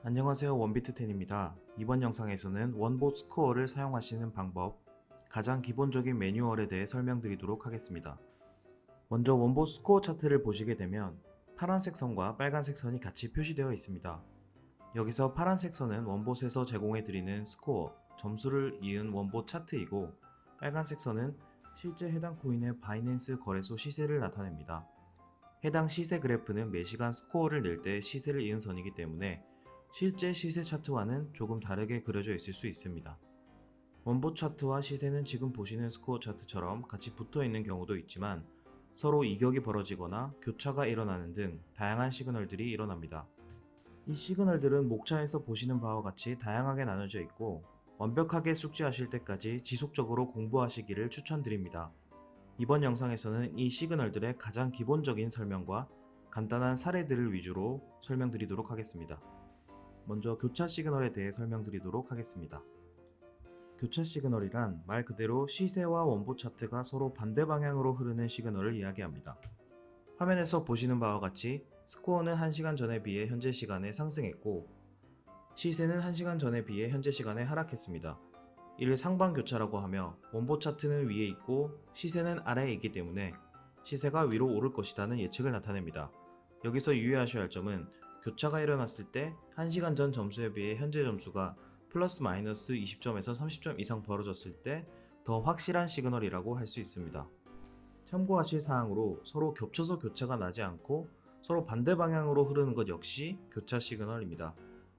안녕하세요, 원비트텐입니다. 이번 영상에서는 원봇 스코어를 사용하시는 방법, 가장 기본적인 매뉴얼에 대해 설명드리도록 하겠습니다. 먼저 원봇 스코어 차트를 보시게 되면 파란색 선과 빨간색 선이 같이 표시되어 있습니다. 여기서 파란색 선은 원봇에서 제공해드리는 스코어, 점수를 이은 원봇 차트이고, 빨간색 선은 실제 해당 코인의 바이낸스 거래소 시세를 나타냅니다. 해당 시세 그래프는 매시간 스코어를 낼 때 시세를 이은 선이기 때문에 실제 시세 차트와는 조금 다르게 그려져 있을 수 있습니다. 원봇 차트와 시세는 지금 보시는 스코어 차트처럼 같이 붙어 있는 경우도 있지만 서로 이격이 벌어지거나 교차가 일어나는 등 다양한 시그널들이 일어납니다. 이 시그널들은 목차에서 보시는 바와 같이 다양하게 나눠져 있고 완벽하게 숙지하실 때까지 지속적으로 공부하시기를 추천드립니다. 이번 영상에서는 이 시그널들의 가장 기본적인 설명과 간단한 사례들을 위주로 설명드리도록 하겠습니다. 먼저 교차 시그널에 대해 설명드리도록 하겠습니다. 교차 시그널이란 말 그대로 시세와 원봇 차트가 서로 반대 방향으로 흐르는 시그널을 이야기합니다. 화면에서 보시는 바와 같이 스코어는 1시간 전에 비해 현재 시간에 상승했고 시세는 1시간 전에 비해 현재 시간에 하락했습니다. 이를 상반교차라고 하며 원봇 차트는 위에 있고 시세는 아래에 있기 때문에 시세가 위로 오를 것이라는 예측을 나타냅니다. 여기서 유의하셔야 할 점은 교차가 일어났을 때 1시간 전 점수에 비해 현재 점수가 플러스 마이너스 20점에서 30점 이상 벌어졌을 때 더 확실한 시그널이라고 할 수 있습니다. 참고하실 사항으로 서로 겹쳐서 교차가 나지 않고 서로 반대 방향으로 흐르는 것 역시 교차 시그널입니다.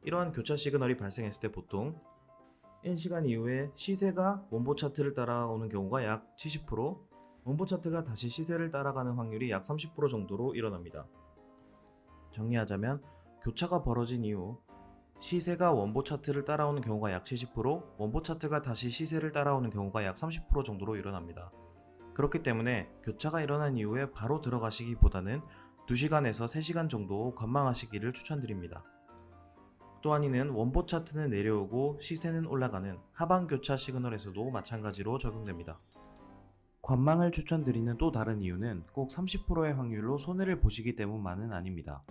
이러한 교차 시그널이 발생했을 때 보통 N시간 이후에 시세가 원봇 차트를 따라오는 경우가 약 70%, 원봇 차트가 다시 시세를 따라가는 확률이 약 30% 정도로 일어납니다. 정리하자면 교차가 벌어진 이후 시세가 원봇 차트를 따라오는 경우가 약 70%, 원봇 차트가 다시 시세를 따라오는 경우가 약 30% 정도로 일어납니다. 그렇기 때문에 교차가 일어난 이후에 바로 들어가시기보다는 2시간에서 3시간 정도 관망하시기를 추천드립니다. 또한 이는 원봇 차트는 내려오고 시세는 올라가는 하방 교차 시그널에서도 마찬가지로 적용됩니다. 관망을 추천드리는 또 다른 이유는 꼭 30%의 확률로 손해를 보시기 때문만은 아닙니다.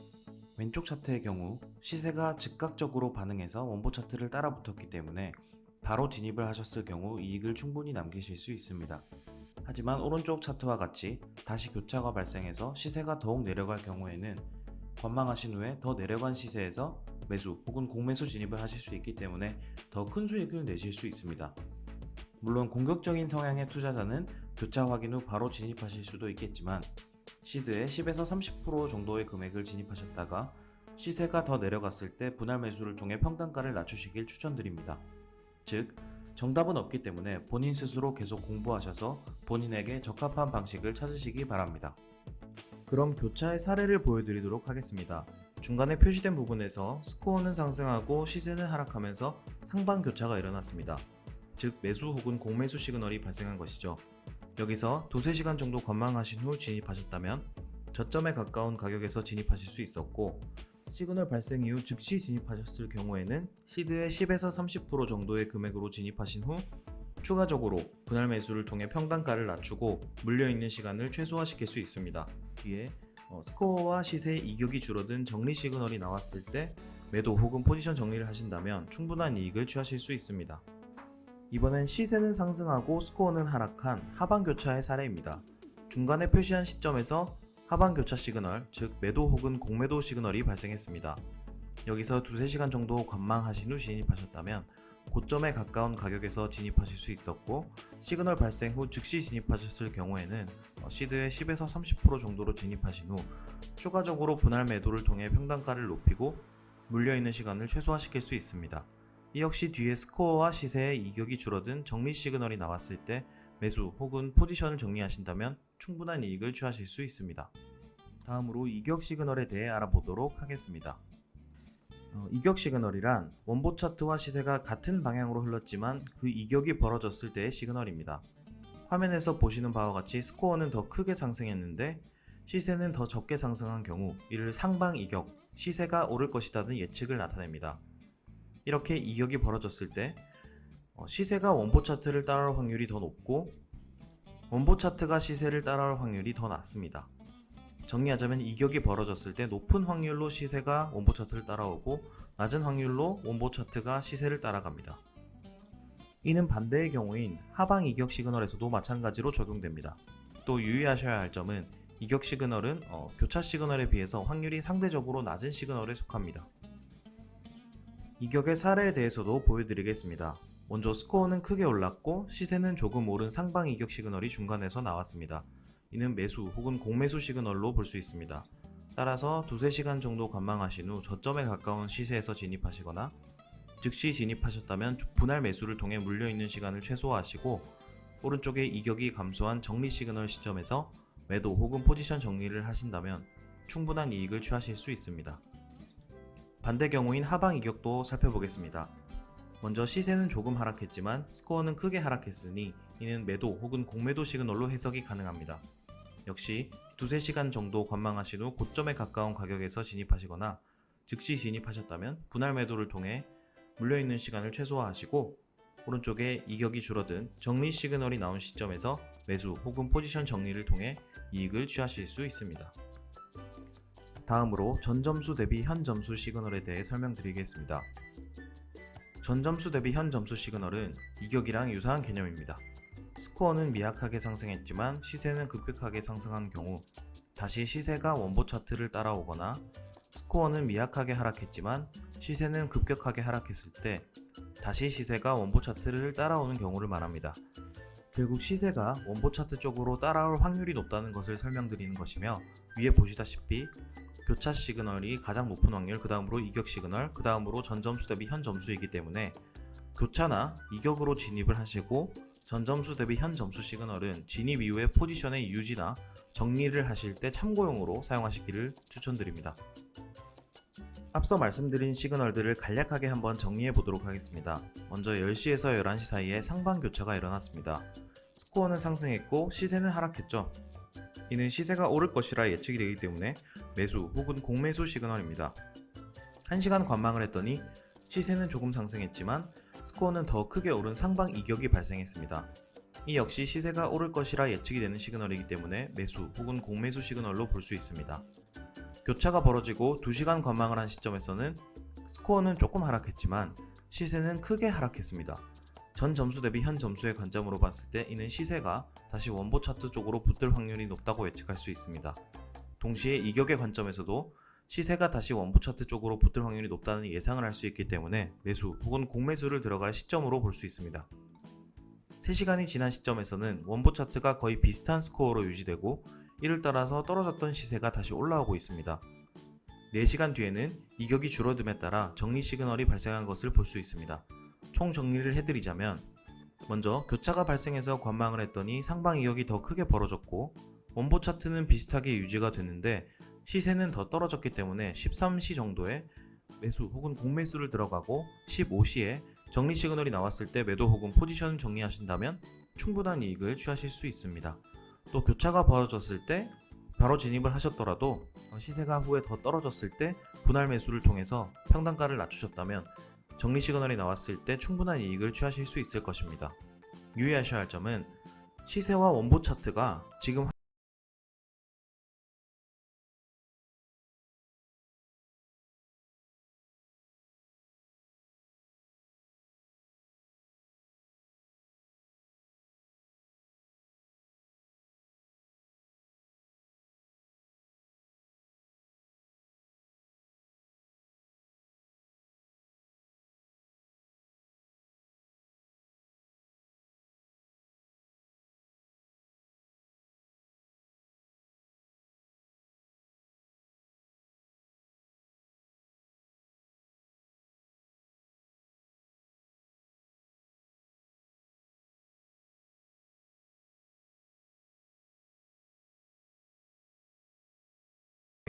왼쪽 차트의 경우 시세가 즉각적으로 반응해서 원봇 차트를 따라 붙었기 때문에 바로 진입을 하셨을 경우 이익을 충분히 남기실 수 있습니다. 하지만 오른쪽 차트와 같이 다시 교차가 발생해서 시세가 더욱 내려갈 경우에는 관망하신 후에 더 내려간 시세에서 매수 혹은 공매수 진입을 하실 수 있기 때문에 더 큰 수익을 내실 수 있습니다. 물론 공격적인 성향의 투자자는 교차 확인 후 바로 진입하실 수도 있겠지만 시드에 10에서 30% 정도의 금액을 진입하셨다가 시세가 더 내려갔을 때 분할 매수를 통해 평단가를 낮추시길 추천드립니다. 즉, 정답은 없기 때문에 본인 스스로 계속 공부하셔서 본인에게 적합한 방식을 찾으시기 바랍니다. 그럼 교차의 사례를 보여드리도록 하겠습니다. 중간에 표시된 부분에서 스코어는 상승하고 시세는 하락하면서 상반 교차가 일어났습니다. 즉 매수 혹은 공매수 시그널이 발생한 것이죠. 여기서 2-3시간 정도 관망하신 후 진입하셨다면 저점에 가까운 가격에서 진입하실 수 있었고 시그널 발생 이후 즉시 진입하셨을 경우에는 시드의 10에서 30% 정도의 금액으로 진입하신 후 추가적으로 분할 매수를 통해 평단가를 낮추고 물려있는 시간을 최소화시킬 수 있습니다. 뒤에 스코어와 시세의 이격이 줄어든 정리 시그널이 나왔을 때 매도 혹은 포지션 정리를 하신다면 충분한 이익을 취하실 수 있습니다. 이번엔 시세는 상승하고 스코어는 하락한 하방교차의 사례입니다. 중간에 표시한 시점에서 하방교차 시그널, 즉 매도 혹은 공매도 시그널이 발생했습니다. 여기서 2-3시간 정도 관망하신 후 진입하셨다면 고점에 가까운 가격에서 진입하실 수 있었고 시그널 발생 후 즉시 진입하셨을 경우에는 시드의 10에서 30% 정도로 진입하신 후 추가적으로 분할 매도를 통해 평단가를 높이고 물려있는 시간을 최소화시킬 수 있습니다. 이 역시 뒤에 스코어와 시세의 이격이 줄어든 정리 시그널이 나왔을 때 매수 혹은 포지션을 정리하신다면 충분한 이익을 취하실 수 있습니다. 다음으로 이격 시그널에 대해 알아보도록 하겠습니다. 이격 시그널이란 원봇 차트와 시세가 같은 방향으로 흘렀지만 그 이격이 벌어졌을 때의 시그널입니다. 화면에서 보시는 바와 같이 스코어는 더 크게 상승했는데 시세는 더 적게 상승한 경우 이를 상방 이격, 시세가 오를 것이라는 예측을 나타냅니다. 이렇게 이격이 벌어졌을 때 시세가 원봇 차트를 따라올 확률이 더 높고 원봇 차트가 시세를 따라올 확률이 더 낮습니다. 정리하자면 이격이 벌어졌을 때 높은 확률로 시세가 원보 차트를 따라오고 낮은 확률로 원보 차트가 시세를 따라갑니다. 이는 반대의 경우인 하방 이격 시그널에서도 마찬가지로 적용됩니다. 또 유의하셔야 할 점은 이격 시그널은 교차 시그널에 비해서 확률이 상대적으로 낮은 시그널에 속합니다. 이격의 사례에 대해서도 보여드리겠습니다. 먼저 스코어는 크게 올랐고 시세는 조금 오른 상방 이격 시그널이 중간에서 나왔습니다. 이는 매수 혹은 공매수 시그널로 볼 수 있습니다. 따라서 두세 시간 정도 관망하신 후 저점에 가까운 시세에서 진입하시거나 즉시 진입하셨다면 분할 매수를 통해 물려있는 시간을 최소화하시고 오른쪽에 이격이 감소한 정리 시그널 시점에서 매도 혹은 포지션 정리를 하신다면 충분한 이익을 취하실 수 있습니다. 반대 경우인 하방 이격도 살펴보겠습니다. 먼저 시세는 조금 하락했지만 스코어는 크게 하락했으니 이는 매도 혹은 공매도 시그널로 해석이 가능합니다. 역시 두세 시간 정도 관망하신 후 고점에 가까운 가격에서 진입하시거나 즉시 진입하셨다면 분할 매도를 통해 물려있는 시간을 최소화하시고 오른쪽에 이격이 줄어든 정리 시그널이 나온 시점에서 매수 혹은 포지션 정리를 통해 이익을 취하실 수 있습니다. 다음으로 전점수 대비 현점수 시그널에 대해 설명드리겠습니다. 전점수 대비 현점수 시그널은 이격이랑 유사한 개념입니다. 스코어는 미약하게 상승했지만 시세는 급격하게 상승한 경우 다시 시세가 원보 차트를 따라오거나 스코어는 미약하게 하락했지만 시세는 급격하게 하락했을 때 다시 시세가 원보 차트를 따라오는 경우를 말합니다. 결국 시세가 원보 차트 쪽으로 따라올 확률이 높다는 것을 설명드리는 것이며 위에 보시다시피 교차 시그널이 가장 높은 확률, 그 다음으로 이격 시그널, 그 다음으로 전점수 대비 현점수이기 때문에 교차나 이격으로 진입을 하시고 전점수 대비 현점수 시그널은 진입 이후의 포지션의 유지나 정리를 하실 때 참고용으로 사용하시기를 추천드립니다. 앞서 말씀드린 시그널들을 간략하게 한번 정리해 보도록 하겠습니다. 먼저 10시에서 11시 사이에 상방 교차가 일어났습니다. 스코어는 상승했고 시세는 하락했죠. 이는 시세가 오를 것이라 예측이 되기 때문에 매수 혹은 공매수 시그널입니다. 1시간 관망을 했더니 시세는 조금 상승했지만 스코어는 더 크게 오른 상방 이격이 발생했습니다. 이 역시 시세가 오를 것이라 예측이 되는 시그널이기 때문에 매수 혹은 공매수 시그널로 볼 수 있습니다. 교차가 벌어지고 2시간 관망을 한 시점에서는 스코어는 조금 하락했지만 시세는 크게 하락했습니다. 전 점수 대비 현 점수의 관점으로 봤을 때 이는 시세가 다시 원보 차트 쪽으로 붙을 확률이 높다고 예측할 수 있습니다. 동시에 이격의 관점에서도 시세가 다시 원보 차트 쪽으로 붙을 확률이 높다는 예상을 할 수 있기 때문에 매수 혹은 공매수를 들어갈 시점으로 볼 수 있습니다. 3시간이 지난 시점에서는 원보 차트가 거의 비슷한 스코어로 유지되고 이를 따라서 떨어졌던 시세가 다시 올라오고 있습니다. 4시간 뒤에는 이격이 줄어듦에 따라 정리 시그널이 발생한 것을 볼 수 있습니다. 총 정리를 해드리자면 먼저 교차가 발생해서 관망을 했더니 상방 이격이 더 크게 벌어졌고 원보 차트는 비슷하게 유지가 됐는데 시세는 더 떨어졌기 때문에 13시 정도에 매수 혹은 공매수를 들어가고 15시에 정리 시그널이 나왔을 때 매도 혹은 포지션 정리하신다면 충분한 이익을 취하실 수 있습니다. 또 교차가 벌어졌을 때 바로 진입을 하셨더라도 시세가 후에 더 떨어졌을 때 분할 매수를 통해서 평단가를 낮추셨다면 정리 시그널이 나왔을 때 충분한 이익을 취하실 수 있을 것입니다. 유의하셔야 할 점은 시세와 원보 차트가 지금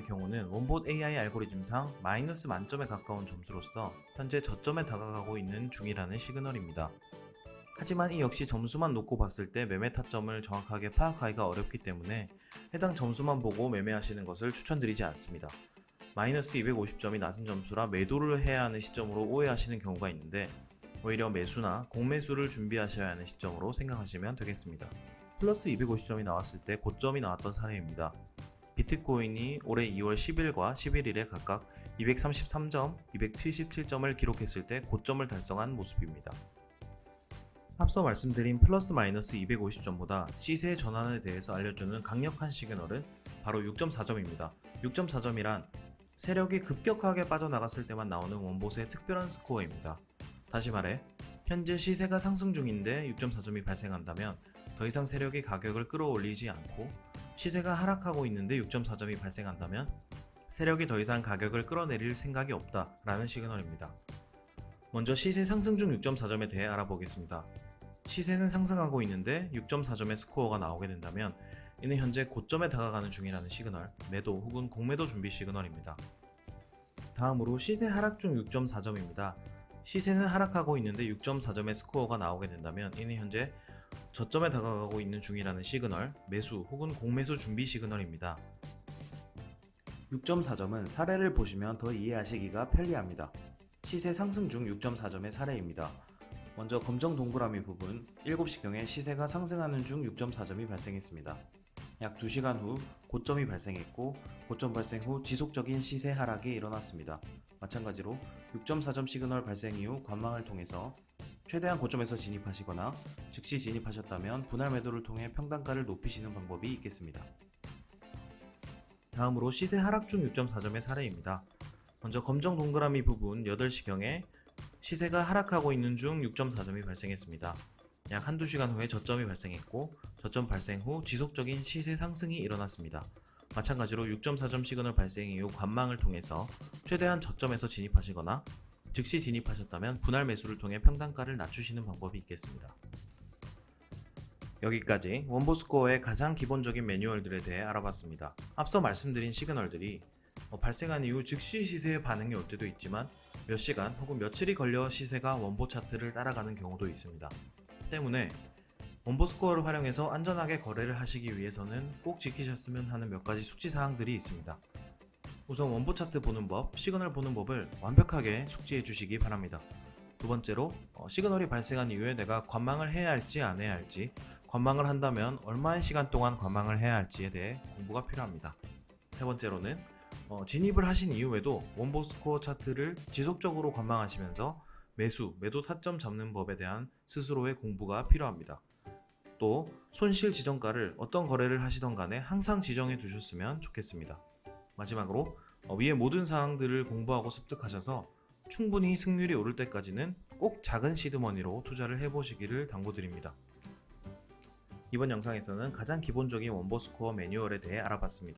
경우는 원봇 AI 알고리즘상 마이너스 만점에 가까운 점수로서 현재 저점에 다가가고 있는 중이라는 시그널입니다. 하지만 이 역시 점수만 놓고 봤을 때 매매 타점을 정확하게 파악하기가 어렵기 때문에 해당 점수만 보고 매매하시는 것을 추천드리지 않습니다. 마이너스 250점이 낮은 점수라 매도를 해야 하는 시점으로 오해하시는 경우가 있는데 오히려 매수나 공매수를 준비하셔야 하는 시점으로 생각하시면 되겠습니다. 플러스 250점이 나왔을 때 고점이 나왔던 사례입니다. 비트코인이 올해 2월 10일과 11일에 각각 233점, 277점을 기록했을 때 고점을 달성한 모습입니다. 앞서 말씀드린 플러스 마이너스 250점보다 시세 전환에 대해서 알려주는 강력한 시그널은 바로 6.4점입니다. 6.4점이란 세력이 급격하게 빠져나갔을 때만 나오는 원봇의 특별한 스코어입니다. 다시 말해, 현재 시세가 상승 중인데 6.4점이 발생한다면 더 이상 세력이 가격을 끌어올리지 않고, 시세가 하락하고 있는데 6.4점이 발생한다면 세력이 더 이상 가격을 끌어내릴 생각이 없다라는 시그널입니다. 먼저 시세 상승 중 6.4점에 대해 알아보겠습니다. 시세는 상승하고 있는데 6.4점의 스코어가 나오게 된다면 이는 현재 고점에 다가가는 중이라는 시그널, 매도 혹은 공매도 준비 시그널입니다. 다음으로 시세 하락 중 6.4점입니다. 시세는 하락하고 있는데 6.4점의 스코어가 나오게 된다면 이는 현재 저점에 다가가고 있는 중이라는 시그널, 매수 혹은 공매수 준비 시그널입니다. 6.4점은 사례를 보시면 더 이해하시기가 편리합니다. 시세 상승 중 6.4점의 사례입니다. 먼저 검정 동그라미 부분, 7시경에 시세가 상승하는 중 6.4점이 발생했습니다. 약 2시간 후 고점이 발생했고, 고점 발생 후 지속적인 시세 하락이 일어났습니다. 마찬가지로 6.4점 시그널 발생 이후 관망을 통해서 최대한 고점에서 진입하시거나 즉시 진입하셨다면 분할 매도를 통해 평단가를 높이시는 방법이 있겠습니다. 다음으로 시세 하락 중 6.4점의 사례입니다. 먼저 검정 동그라미 부분 8시경에 시세가 하락하고 있는 중 6.4점이 발생했습니다. 약 한두 시간 후에 저점이 발생했고, 저점 발생 후 지속적인 시세 상승이 일어났습니다. 마찬가지로 6.4점 시그널 발생 이후 관망을 통해서 최대한 저점에서 진입하시거나 즉시 진입하셨다면 분할 매수를 통해 평단가를 낮추시는 방법이 있겠습니다. 여기까지 원보스코어의 가장 기본적인 매뉴얼들에 대해 알아봤습니다. 앞서 말씀드린 시그널들이 발생한 이후 즉시 시세의 반응이 올 때도 있지만 몇 시간 혹은 며칠이 걸려 시세가 원보 차트를 따라가는 경우도 있습니다. 때문에 원보스코어를 활용해서 안전하게 거래를 하시기 위해서는 꼭 지키셨으면 하는 몇 가지 숙지사항들이 있습니다. 우선 원보 차트 보는 법, 시그널 보는 법을 완벽하게 숙지해 주시기 바랍니다. 두 번째로 시그널이 발생한 이후에 내가 관망을 해야 할지 안 해야 할지, 관망을 한다면 얼마의 시간 동안 관망을 해야 할지에 대해 공부가 필요합니다. 세 번째로는 진입을 하신 이후에도 원보스코어 차트를 지속적으로 관망하시면서 매도 타점 잡는 법에 대한 스스로의 공부가 필요합니다. 또 손실 지정가를 어떤 거래를 하시던 간에 항상 지정해 두셨으면 좋겠습니다. 마지막으로 위의 모든 사항들을 공부하고 습득하셔서 충분히 승률이 오를 때까지는 꼭 작은 시드머니로 투자를 해보시기를 당부드립니다. 이번 영상에서는 가장 기본적인 원보스코어 매뉴얼에 대해 알아봤습니다.